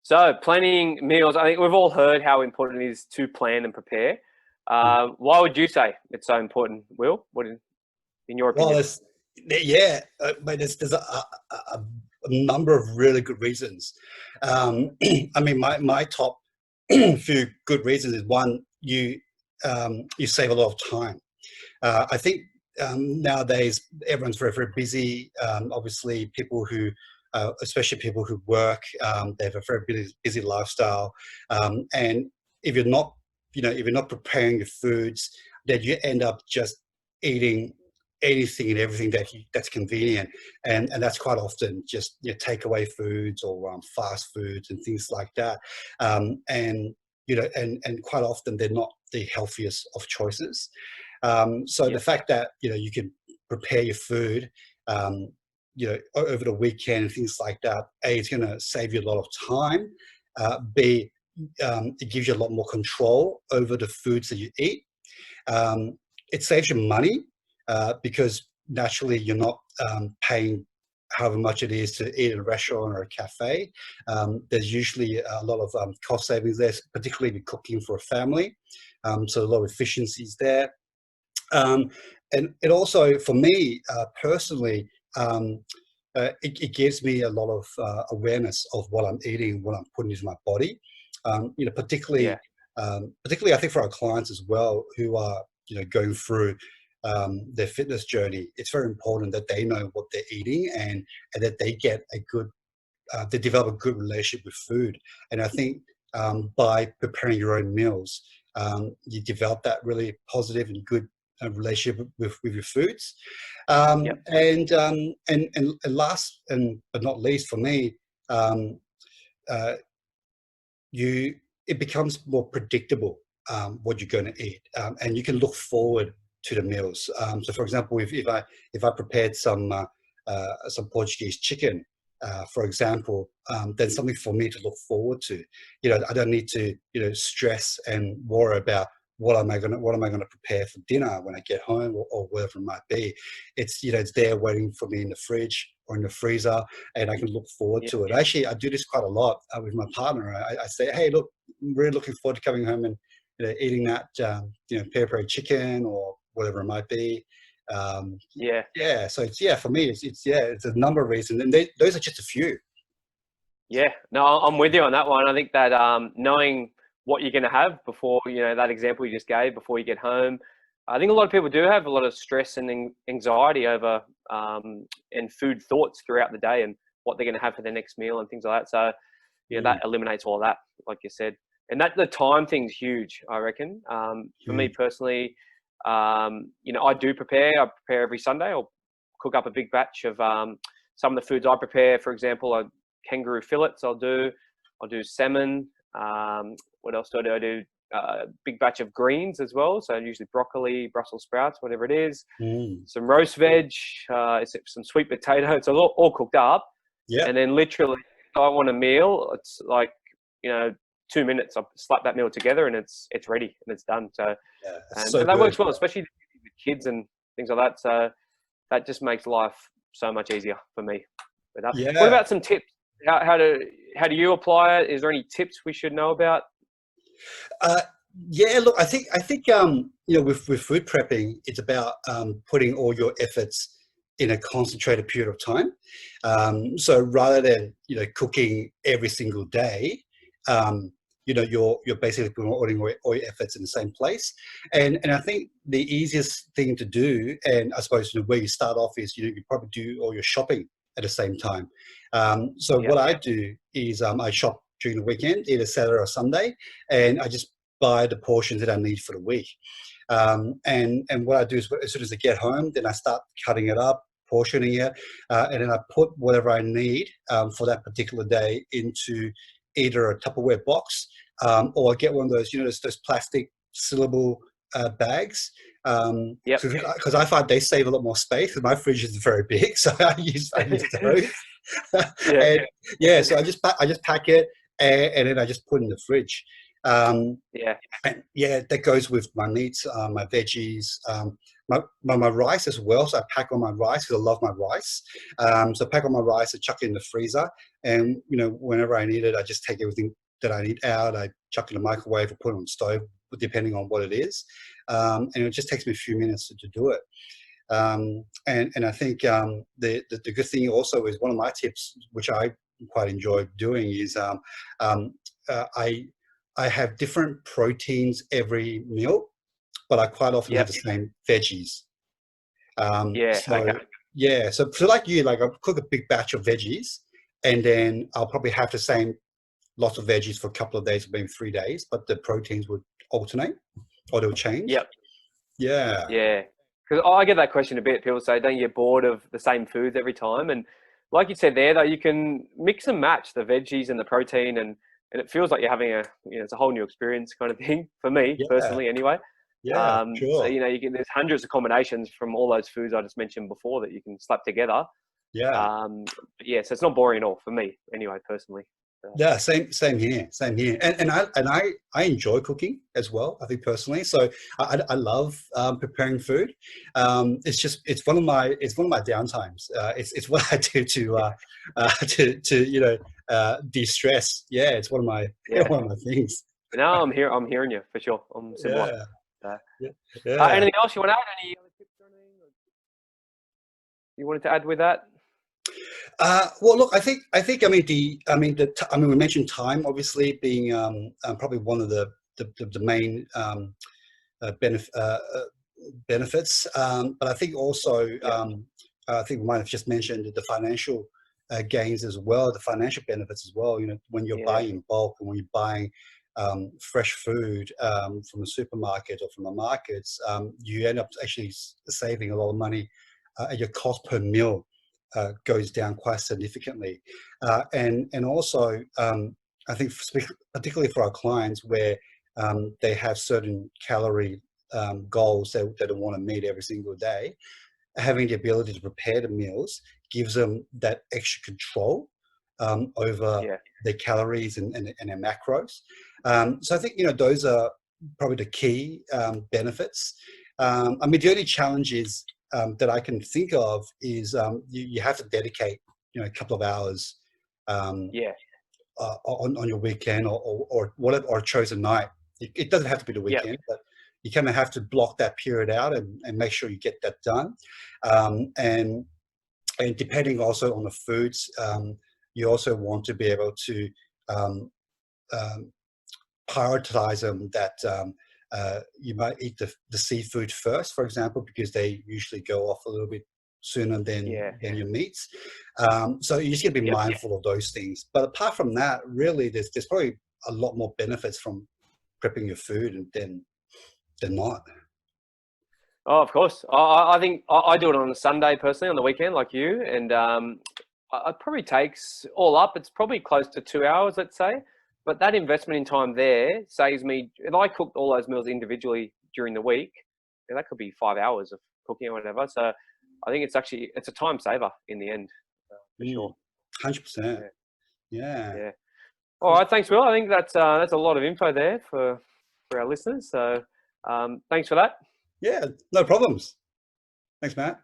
So planning meals, I think we've all heard how important it is to plan and prepare. Mm. Why would you say it's so important, Will? In your Well, opinion? yeah, but there's a number of really good reasons. I mean, my top few good reasons is one, you save a lot of time. I think nowadays everyone's very, very busy. Obviously, especially people who work, they have a very busy lifestyle. And if you're not, if you're not preparing your foods, then you end up just eating anything and everything that's convenient, and that's quite often just takeaway foods or fast foods and things like that. And and quite often they're not the healthiest of choices. So the Yep. fact that you can prepare your food, over the weekend and things like that, A, it's going to save you a lot of time. B, it gives you a lot more control over the foods that you eat. It saves you money because naturally you're not paying however much it is to eat at a restaurant or a cafe. There's usually a lot of cost savings there, particularly if you're cooking for a family. So a lot of efficiencies there. And it also, for me personally, it gives me a lot of awareness of what I'm eating, what I'm putting into my body. Yeah. Particularly, I think for our clients as well, who are going through their fitness journey. It's very important that they know what they're eating, and that they get they develop a good relationship with food. And I think by preparing your own meals, you develop that really positive and good relationship with your foods. Yep. And last but not least for me, uh, you it becomes more predictable what you're going to eat, and you can look forward to the meals. So, for example, if I prepared some Portuguese chicken, for example, then something for me to look forward to. I don't need to stress and worry about what am I going to prepare for dinner when I get home, or whatever it might be. It's there waiting for me in the fridge or in the freezer, and I can look forward Yep. to it. Actually, I do this quite a lot with my partner. I say, hey, look, I'm really looking forward to coming home and eating that peri chicken or whatever it might be. Um, Yeah. yeah, so for me, it's a number of reasons, and those are just a few. Yeah. No, I'm with you on that one. I think that knowing what you're going to have before, that example you just gave, before you get home, I think a lot of people do have a lot of stress and anxiety over and food thoughts throughout the day and what they're going to have for their next meal and things like that. So, Mm, that eliminates all of that, like you said. And that the time thing's huge, I reckon. For me huge. personally, I do prepare. I prepare every Sunday. I'll cook up a big batch of some of the foods I prepare. For example, kangaroo fillets. I'll do salmon. What else do I do? I do a big batch of greens as well. So usually broccoli, Brussels sprouts, whatever it is. Mm, Some roast veg, some sweet potato. It's all cooked up. yeah, And then literally, if I want a meal, it's like, 2 minutes. I slap that meal together and it's ready and it's done. So, yeah, it's and so that good. works well, especially with kids and things like that. So that just makes life so much easier for me. What Yeah. about some tips? How do you apply it? Is there any tips we should know about? Uh, yeah, look, I think with food prepping, it's about putting all your efforts in a concentrated period of time. So rather than cooking every single day, you're basically putting all your efforts in the same place. And I think the easiest thing to do, and I suppose where you start off is you probably do all your shopping at the same time. So Yeah. what I do is I shop during the weekend, either Saturday or Sunday, and I just buy the portions that I need for the week. And what I do is as soon as I get home, then I start cutting it up, portioning it, and then I put whatever I need for that particular day into either a Tupperware box, or I get one of those, those plastic sealable bags. Yep. Because I find they save a lot more space. And my fridge is very big, so I use those. Yeah. And yeah, so I just pack it, and then I just put it in the fridge. Yeah. And yeah, that goes with my meats, my veggies, my rice as well. So I pack on my rice because I love my rice. So I pack on my rice and chuck it in the freezer. And, whenever I need it, I just take everything that I need out. I chuck it in the microwave or put it on the stove, depending on what it is. And it just takes me a few minutes to do it. And I think the good thing also is one of my tips, which I quite enjoy doing, is I have different proteins every meal, but I quite often have Yep. the same veggies. Yeah. So Okay. yeah, so like you, like I'll cook a big batch of veggies, and then I'll probably have the same lots of veggies for a couple of days, maybe 3 days, but the proteins would alternate or they'll change. Yep. Yeah. Yeah. Because I get that question a bit. People say, don't you get bored of the same foods every time? And like you said there, though, you can mix and match the veggies and the protein, and it feels like you're having it's a whole new experience kind of thing for me Yeah. personally anyway. Yeah, So, sure. there's hundreds of combinations from all those foods I just mentioned before that you can slap together. Yeah. But yeah, so it's not boring at all for me anyway, personally. Yeah, same here, same here. And I enjoy cooking as well, I think personally. So I love preparing food. It's one of my downtimes. It's what I do to de-stress. Yeah, it's one of my Yeah. one of my things. No, I'm hearing you for sure. I'm similar. Yeah. Uh, Yeah. Yeah. anything else you want to add? Any other tips or anything you wanted to add with that? Well, look, I mean we mentioned time obviously being probably one of the main benefits, but I think also Yeah. I think we might have just mentioned the financial gains as well, the financial benefits as well. When you're Yeah. buying in bulk and when you're buying fresh food from a supermarket or from the markets, you end up actually saving a lot of money, and your cost per meal goes down quite significantly. And also, I think particularly for our clients where they have certain calorie goals that they want to meet every single day, having the ability to prepare the meals gives them that extra control over Yeah. their calories and their macros. So I think those are probably the key benefits. I mean, the only challenge is that I can think of is you have to dedicate a couple of hours Yeah. on your weekend or whatever, or a chosen night. It doesn't have to be the Yeah. weekend, but you kind of have to block that period out and make sure you get that done. And depending also on the foods, you also want to be able to um, um, prioritize them that you might eat the seafood first, for example, because they usually go off a little bit sooner Yeah. than your meats. So you just got to be Yep. mindful of those things. But apart from that, really, there's probably a lot more benefits from prepping your food than not. Oh, of course. I think I do it on a Sunday personally, on the weekend, like you, and it probably takes all up. It's probably close to 2 hours, let's say. But that investment in time there saves me. If I cooked all those meals individually during the week, that could be 5 hours of cooking or whatever. So I think it's a time saver in the end, for sure. 100%. Yeah. Yeah. Yeah. All Cool. right. Thanks, Will. I think that's a lot of info there for our listeners. So thanks for that. Yeah, no problems. Thanks, Matt.